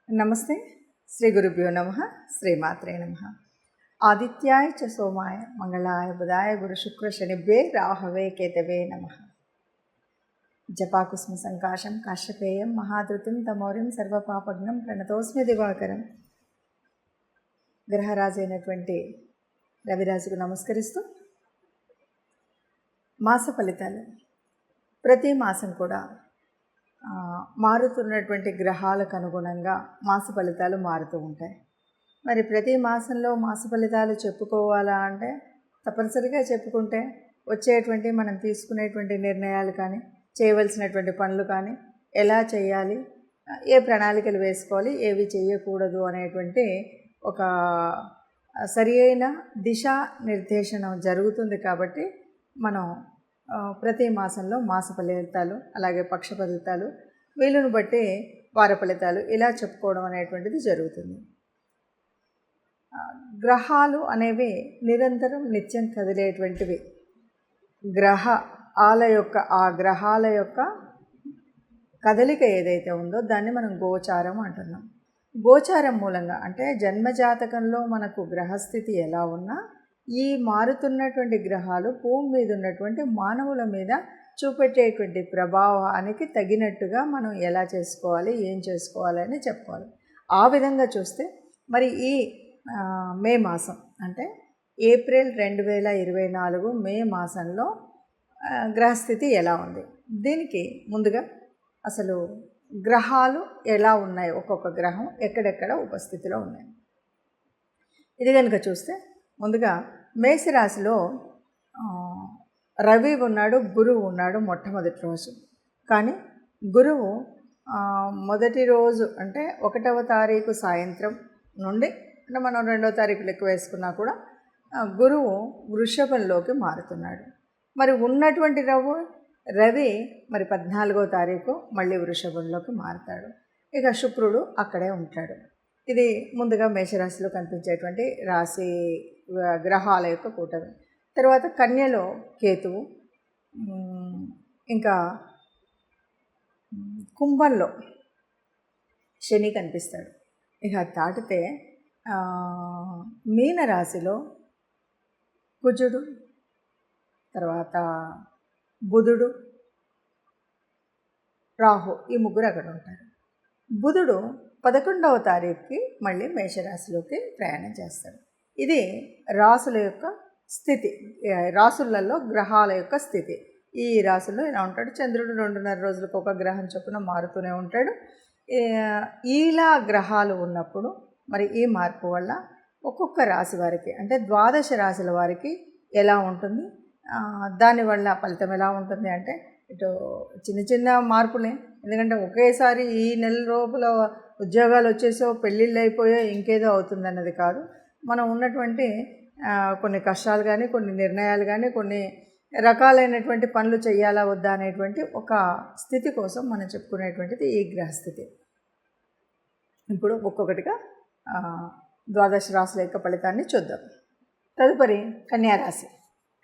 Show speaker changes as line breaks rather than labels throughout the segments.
నమస్తే. శ్రీ గురుభ్యో నమః. శ్రీమాత్రే నమః. ఆదిత్యాయ చ సోమాయ మంగళాయ బుధాయ గురు శుక్ర శనిభ్యే రాహవే కేతవే నమః. జపాకుస్మ సంకాశం కాశ్యపేయం మహాధృతిం తమోరిం సర్వపాపగ్నం ప్రణతోస్మి దివాకరం. గ్రహరాజు అయినటువంటి రవిరాజుకు నమస్కరిస్తూ మాస ఫలితాలు. ప్రతి మాసం కూడా మారుతున్నటువంటి గ్రహాలకు అనుగుణంగా మాస ఫలితాలు మారుతూ ఉంటాయి. మరి ప్రతి మాసంలో మాస ఫలితాలు చెప్పుకోవాలా అంటే తప్పనిసరిగా చెప్పుకుంటే వచ్చేటువంటి మనం తీసుకునేటువంటి నిర్ణయాలు కానీ, చేయవలసినటువంటి పనులు కానీ, ఎలా చేయాలి, ఏ ప్రణాళికలు వేసుకోవాలి, ఏవి చేయకూడదు అనేటువంటి ఒక సరి అయిన దిశా నిర్దేశనం జరుగుతుంది. కాబట్టి మనం ప్రతి మాసంలో మాస ఫలితాలు, అలాగే పక్ష ఫలితాలు, వీలును బట్టి వార ఫలితాలు ఇలా చెప్పుకోవడం అనేటువంటిది జరుగుతుంది. గ్రహాలు అనేవి నిరంతరం నిత్యం కదిలేటువంటివి. ఆ గ్రహాల యొక్క కదలిక ఏదైతే ఉందో దాన్ని మనం గోచారం అంటున్నాం. గోచారం మూలంగా అంటే జన్మజాతకంలో మనకు గ్రహస్థితి ఎలా ఉన్నా ఈ మారుతున్నటువంటి గ్రహాలు భూమి మీద ఉన్నటువంటి మానవుల మీద చూపెట్టేటువంటి ప్రభావానికి తగినట్టుగా మనం ఎలా చేసుకోవాలి, ఏం చేసుకోవాలి అని చెప్పుకోవాలి. ఆ విధంగా చూస్తే మరి ఈ మే మాసం అంటే ఏప్రిల్ 2024 మే మాసంలో గ్రహస్థితి ఎలా ఉంది, దీనికి ముందుగా అసలు గ్రహాలు ఎలా ఉన్నాయి, ఒక్కొక్క గ్రహం ఎక్కడెక్కడ ఉపస్థితిలో ఉన్నాయి ఇది కనుక చూస్తే ముందుగా మేషరాశిలో రవి ఉన్నాడు, గురువు ఉన్నాడు మొట్టమొదటి రోజు. కానీ గురువు మొదటి రోజు అంటే 1వ తారీఖు సాయంత్రం నుండి అంటే మనం 2వ తారీఖు లెక్క వేసుకున్నా కూడా గురువు వృషభంలోకి మారుతున్నాడు. మరి ఉన్నటువంటి రవి మరి 14వ తారీఖు మళ్ళీ వృషభంలోకి మారుతాడు. ఇక శుక్రుడు అక్కడే ఉంటాడు. ఇది ముందుగా మేషరాశిలో కనిపించేటువంటి రాశి గ్రహాల యొక్క కూటమి. తర్వాత కన్యలో కేతువు, ఇంకా కుంభంలో శని కనిపిస్తాడు. ఇక దాటితే మీనరాశిలో కుజుడు, తర్వాత బుధుడు, రాహు, ఈ ముగ్గురు అక్కడ ఉంటారు. బుధుడు 11వ తారీఖుకి మళ్ళీ మేషరాశిలోకి ప్రయాణం చేస్తాడు. ఇది రాసుల యొక్క స్థితి, రాసులలో గ్రహాల యొక్క స్థితి. ఈ రాశుల్లో ఇలా ఉంటాడు. చంద్రుడు 2.5 రోజులకు ఒక గ్రహం చొప్పున మారుతూనే ఉంటాడు. ఇలా గ్రహాలు ఉన్నప్పుడు మరి ఈ మార్పు వల్ల ఒక్కొక్క రాశి వారికి అంటే 12 రాశుల వారికి ఎలా ఉంటుంది, దానివల్ల ఫలితం ఎలా ఉంటుంది అంటే ఇటు చిన్న చిన్న మార్పులే. ఎందుకంటే ఒకేసారి ఈ నెల లోపల ఉద్యోగాలు వచ్చేసో పెళ్ళిళ్ళు అయిపోయో ఇంకేదో అవుతుందన్నది కాదు. మనం ఉన్నటువంటి కొన్ని కష్టాలు కానీ, కొన్ని నిర్ణయాలు కానీ, కొన్ని రకాలైనటువంటి పనులు చేయాలా వద్దా అనేటువంటి ఒక స్థితి కోసం మనం చెప్పుకునేటువంటిది ఈ గ్రహస్థితి. ఇప్పుడు ఒక్కొక్కటిగా 12 రాశుల యొక్క ఫలితాన్ని చూద్దాం. తదుపరి కన్యారాశి.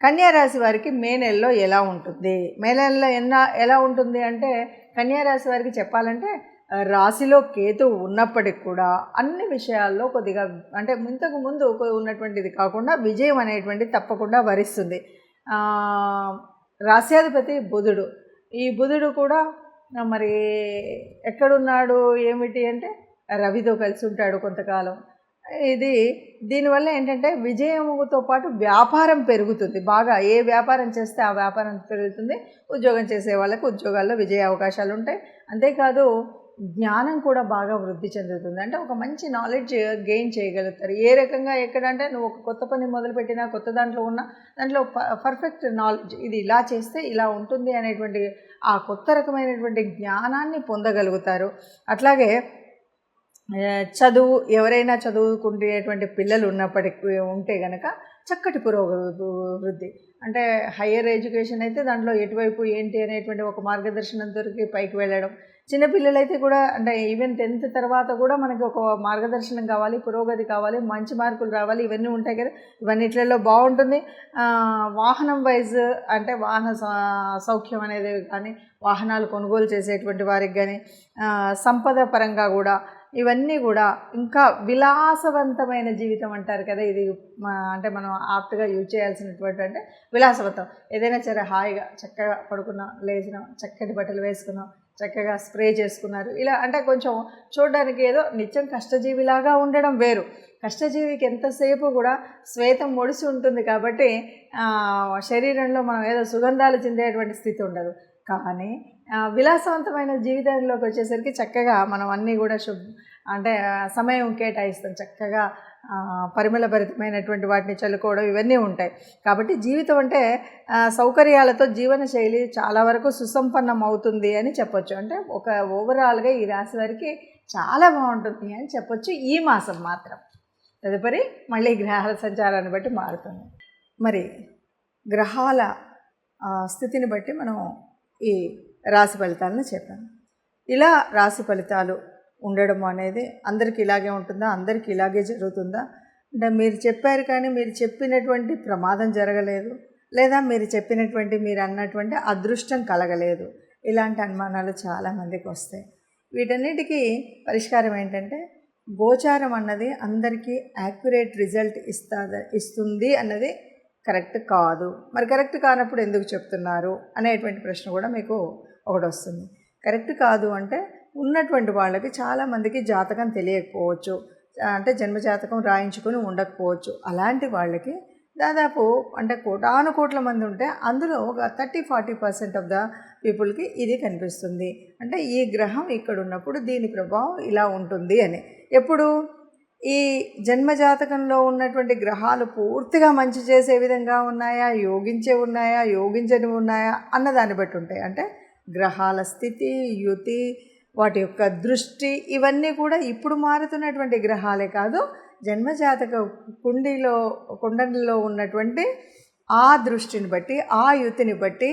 కన్యారాశి వారికి మే నెలలో ఎలా ఉంటుంది, మే నెలలో ఎలా ఉంటుంది అంటే కన్యారాశి వారికి చెప్పాలంటే రాశిలో కేతువు ఉన్నప్పటికి కూడా అన్ని విషయాల్లో కొద్దిగా అంటే ఇంతకు ముందు ఉన్నటువంటిది కాకుండా విజయం అనేటువంటిది తప్పకుండా వరిస్తుంది. రాశ్యాధిపతి బుధుడు. ఈ బుధుడు కూడా మరి ఎక్కడున్నాడు ఏమిటి అంటే రవితో కలిసి ఉంటాడు కొంతకాలం. దీనివల్ల ఏంటంటే విజయంతో పాటు వ్యాపారం పెరుగుతుంది. బాగా ఏ వ్యాపారం చేస్తే ఆ వ్యాపారం పెరుగుతుంది. ఉద్యోగం చేసే వాళ్ళకి ఉద్యోగాల్లో విజయ అవకాశాలు ఉంటాయి. అంతేకాదు జ్ఞానం కూడా బాగా వృద్ధి చెందుతుంది. అంటే ఒక మంచి నాలెడ్జ్ గెయిన్ చేయగలుగుతారు. ఏ రకంగా ఎక్కడంటే నువ్వు ఒక కొత్త పని మొదలుపెట్టినా, కొత్త దాంట్లో పర్ఫెక్ట్ నాలెడ్జ్, ఇది ఇలా చేస్తే ఇలా ఉంటుంది అనేటువంటి ఆ కొత్త రకమైనటువంటి జ్ఞానాన్ని పొందగలుగుతారు. అట్లాగే చదువు ఎవరైనా చదువుకునేటువంటి పిల్లలు ఉంటే కనుక చక్కటి పురోగతి అంటే హయ్యర్ ఎడ్యుకేషన్ అయితే దాంట్లో ఎటువైపు ఏంటి అనేటువంటి ఒక మార్గదర్శనం దొరికి పైకి వెళ్ళడం. చిన్నపిల్లలైతే కూడా అంటే ఈవెన్ 10th తర్వాత కూడా మనకి ఒక మార్గదర్శనం కావాలి, పురోగతి కావాలి, మంచి మార్కులు రావాలి, ఇవన్నీ ఉంటాయి కదా. ఇవన్నిట్లలో బాగుంటుంది. వాహనం వైజ్ అంటే వాహన సౌఖ్యం అనేది కానీ, వాహనాలు కొనుగోలు చేసేటువంటి వారికి కానీ, సంపద పరంగా కూడా ఇవన్నీ కూడా ఇంకా విలాసవంతమైన జీవితం అంటారు కదా, ఇది అంటే మనం ఆప్ట్గా యూజ్ చేయాల్సినటువంటి అంటే విలాసవంతం. ఏదైనా సరే హాయిగా చక్కగా పడుకున్నాం, లేచినాం, చక్కటి బట్టలు వేసుకున్నాం, చక్కగా స్ప్రే చేసుకున్నారు, ఇలా అంటే కొంచెం చూడడానికి ఏదో నిత్యం కష్టజీవిలాగా ఉండడం వేరు. కష్టజీవికి ఎంతసేపు కూడా శ్వేతం ఒడిసి ఉంటుంది కాబట్టి శరీరంలో మనం ఏదో సుగంధాలు చెందేటువంటి స్థితి ఉండదు. కానీ విలాసవంతమైన జీవితంలోకి వచ్చేసరికి చక్కగా మనం అన్నీ కూడా అంటే సమయం కేటాయిస్తాం, చక్కగా పరిమళభరితమైనటువంటి వాటిని చల్లుకోవడం ఇవన్నీ ఉంటాయి. కాబట్టి జీవితం అంటే సౌకర్యాలతో జీవన శైలి చాలా వరకు సుసంపన్నం అవుతుంది అని చెప్పొచ్చు. అంటే ఒక ఓవరాల్గా ఈ రాశి వారికి చాలా బాగుంటుంది అని చెప్పొచ్చు ఈ మాసం మాత్రం. తదుపరి మళ్ళీ గ్రహాల సంచారాన్ని బట్టి మారుతుంది. మరి గ్రహాల స్థితిని బట్టి మనం ఈ రాశి ఫలితాలను చెప్పాను. ఇలా రాశి ఫలితాలు ఉండడం అనేది అందరికీ ఇలాగే ఉంటుందా, అందరికీ ఇలాగే జరుగుతుందా అంటే మీరు చెప్పారు కానీ మీరు చెప్పినటువంటి ప్రమాదం జరగలేదు, లేదా మీరు చెప్పినటువంటి మీరు అన్నటువంటి అదృష్టం కలగలేదు, ఇలాంటి అనుమానాలు చాలామందికి వస్తాయి. వీటన్నిటికీ పరిష్కారం ఏంటంటే గోచారం అన్నది అందరికీ యాక్యురేట్ రిజల్ట్ ఇస్తుంది అన్నది కరెక్ట్ కాదు. మరి కరెక్ట్ కానప్పుడు ఎందుకు చెప్తున్నారు అనేటువంటి ప్రశ్న కూడా మీకు ఒకటి వస్తుంది. కరెక్ట్ కాదు అంటే ఉన్నటువంటి వాళ్ళకి చాలామందికి జాతకం తెలియకపోవచ్చు, అంటే జన్మజాతకం రాయించుకొని ఉండకపోవచ్చు. అలాంటి వాళ్ళకి దాదాపు అంటే కోటానుకోట్ల మంది ఉంటే అందులో ఒక 30-40% ఆఫ్ ద పీపుల్కి ఇది కనిపిస్తుంది. అంటే ఈ గ్రహం ఇక్కడ ఉన్నప్పుడు దీని ప్రభావం ఇలా ఉంటుంది అని. ఎప్పుడు ఈ జన్మజాతకంలో ఉన్నటువంటి గ్రహాలు పూర్తిగా మంచి చేసే విధంగా ఉన్నాయా, యోగించే ఉన్నాయా, యోగించని ఉన్నాయా అన్నదాన్ని బట్టి ఉంటాయి. అంటే గ్రహాల స్థితి, యుతి, వాటి యొక్క దృష్టి ఇవన్నీ కూడా ఇప్పుడు మారుతున్నటువంటి గ్రహాలే కాదు, జన్మజాతక కుండలిలో ఉన్నటువంటి ఆ దృష్టిని బట్టి, ఆ యుతిని బట్టి,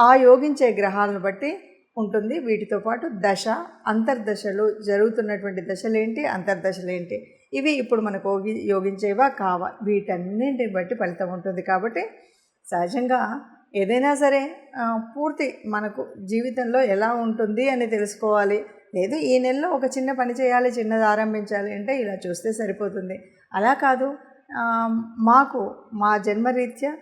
ఆ యోగించే గ్రహాలను బట్టి ఉంటుంది. వీటితో పాటు దశ, అంతర్దశలు, జరుగుతున్నటువంటి దశలేంటి, అంతర్దశలేంటి, ఇవి ఇప్పుడు మనకు యోగించేవా కావా, వీటన్నింటిని బట్టి ఫలితం ఉంటుంది. కాబట్టి సహజంగా ఏదైనా సరే పూర్తి మనకు జీవితంలో ఎలా ఉంటుంది అని తెలుసుకోవాలి. లేదు ఈ నెలలో ఒక చిన్న పని చేయాలి, చిన్నది ఆరంభించాలి అంటే ఇలా చూస్తే సరిపోతుంది. అలా కాదు, మాకు మా జన్మరీత్యా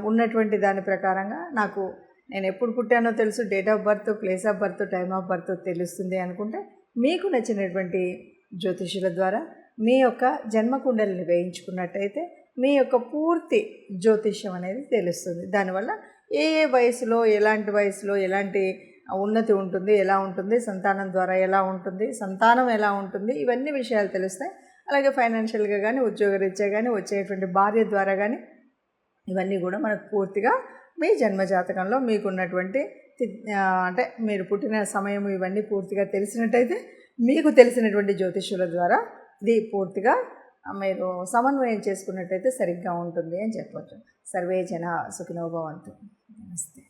ఉన్నటువంటి దాని ప్రకారంగా నాకు నేను ఎప్పుడు పుట్టానో తెలుసు, date of birth, place of birth, time of birth తెలుస్తుంది అనుకుంటే మీకు నచ్చినటువంటి జ్యోతిషుల ద్వారా మీ యొక్క జన్మకుండలిని వేయించుకున్నట్టయితే మీ యొక్క పూర్తి జ్యోతిష్యం అనేది తెలుస్తుంది. దానివల్ల ఏ వయసులో, ఎలాంటి వయసులో ఎలాంటి ఉన్నతి ఉంటుంది, ఎలా ఉంటుంది, సంతానం ద్వారా ఎలా ఉంటుంది, సంతానం ఎలా ఉంటుంది, ఇవన్నీ విషయాలు తెలుస్తాయి. అలాగే ఫైనాన్షియల్గా కానీ, ఉద్యోగరీత్యా కానీ, వచ్చేటువంటి భార్య ద్వారా కానీ ఇవన్నీ కూడా మనకు పూర్తిగా మీ జన్మజాతకంలో మీకున్నటువంటి అంటే మీరు పుట్టిన సమయం ఇవన్నీ పూర్తిగా తెలిసినట్టయితే మీకు తెలిసినటువంటి జ్యోతిష్యుల ద్వారా ఇది పూర్తిగా మీరు సమన్వయం చేసుకున్నట్టయితే సరిగ్గా ఉంటుంది అని చెప్పవచ్చు. సర్వే జన సుఖినో భవంతు. నమస్తే.